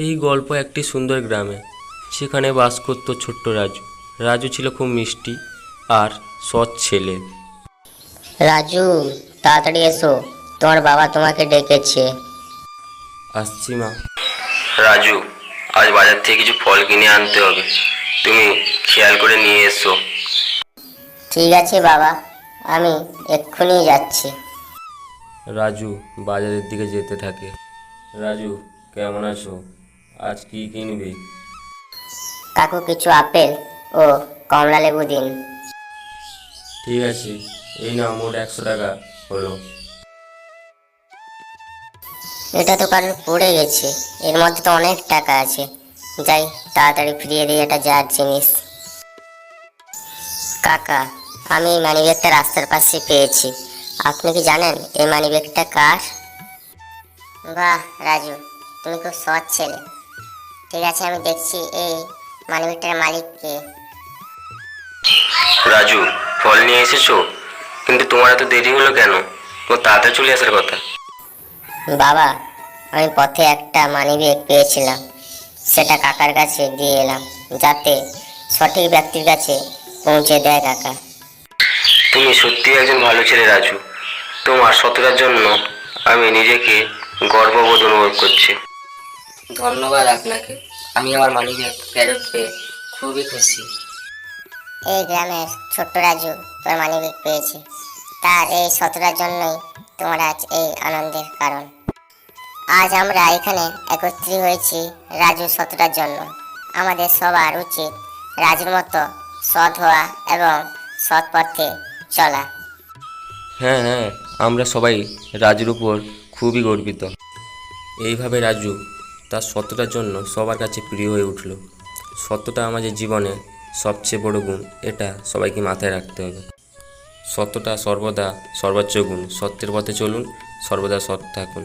এই গল্প একটি সুন্দর গ্রামে। সেখানে বাস করত ছোট্ট রাজু। রাজু ছিল খুব মিষ্টি আর সৎ ছেলে। রাজু, তাড়াতাড়ি এসো, তোমার বাবা তোমাকে ডেকেছে। আসছি মা। রাজু, আজ বাজার থেকে কিছু ফল কিনে আনতে হবে, তুমি খেয়াল করে নিয়ে এসো। ঠিক আছে বাবা, আমি এক্ষুনি যাচ্ছি। রাজু বাজারের দিকে যেতে থাকে। রাজু, কেমন আছো? আজ কি কিনবে? কাকু, কিছু আপেল ও কমলা লেবু দিন। ঠিক আছে, এই নাও, মোট 100 টাকা হলো। এটা তো কারোর পড়ে গেছে, এর মধ্যে তো অনেক টাকা আছে। যাই, তাড়াতাড়ি ফিরিয়ে দিই, এটা যার জিনিস। কাকা, আমি এই মানিব্যাগটা রাস্তার পাশে পেয়েছি। আপনি কি জানেন এই মানিব্যাগটা কার? বাহ রাজু, তুমি খুব সৎ ছেলে। ঠিক আছে, আমি দেখছি এই মানিব্যাগটার মালিক কে। রাজু, ফল নিয়ে এসেছো, কিন্তু তোমার এত দেরি হলো কেন? তোমার তাড়াতাড়ি চলে আসার কথা। বাবা, আমি পথে একটা মানিব্যাগ পেয়েছিলাম, সেটা কাকার কাছে দিয়ে এলাম, যাতে সঠিক ব্যক্তির কাছে পৌঁছে দেয় কাকা। তুমি সত্যি একজন ভালো ছেলে রাজু। তোমার সততার জন্য আমি নিজেকে গর্ববোধ অনুভব করছি। ধন্যবাদ আপনাকে। আমি আমার মানিব্যাগ ফেরত পেয়ে খুবই খুশি। এই গ্রামের ছোট্ট রাজু তোর মানিব্যাগ পেয়েছে, তার এই সততার জন্যই তোমার আজ এই আনন্দের কারণ। আজ আমরা এখানে একত্রিত হয়েছি রাজুর সততার জন্য। আমাদের সবার উচিত রাজুর মতো সৎ হওয়া এবং সৎ পথে চলা। হ্যাঁ হ্যাঁ, আমরা সবাই রাজুর উপর খুবই গর্বিত। এইভাবে রাজু তার সততার জন্য সবার কাছে প্রিয় হয়ে উঠল। সততা আমাদের জীবনে সবচেয়ে বড় গুণ, এটা সবাইকে মাথায় রাখতে হবে। সততা সর্বদা সর্বোচ্চ গুণ। সত্যের পথে চলুন, সর্বদা সৎ থাকুন।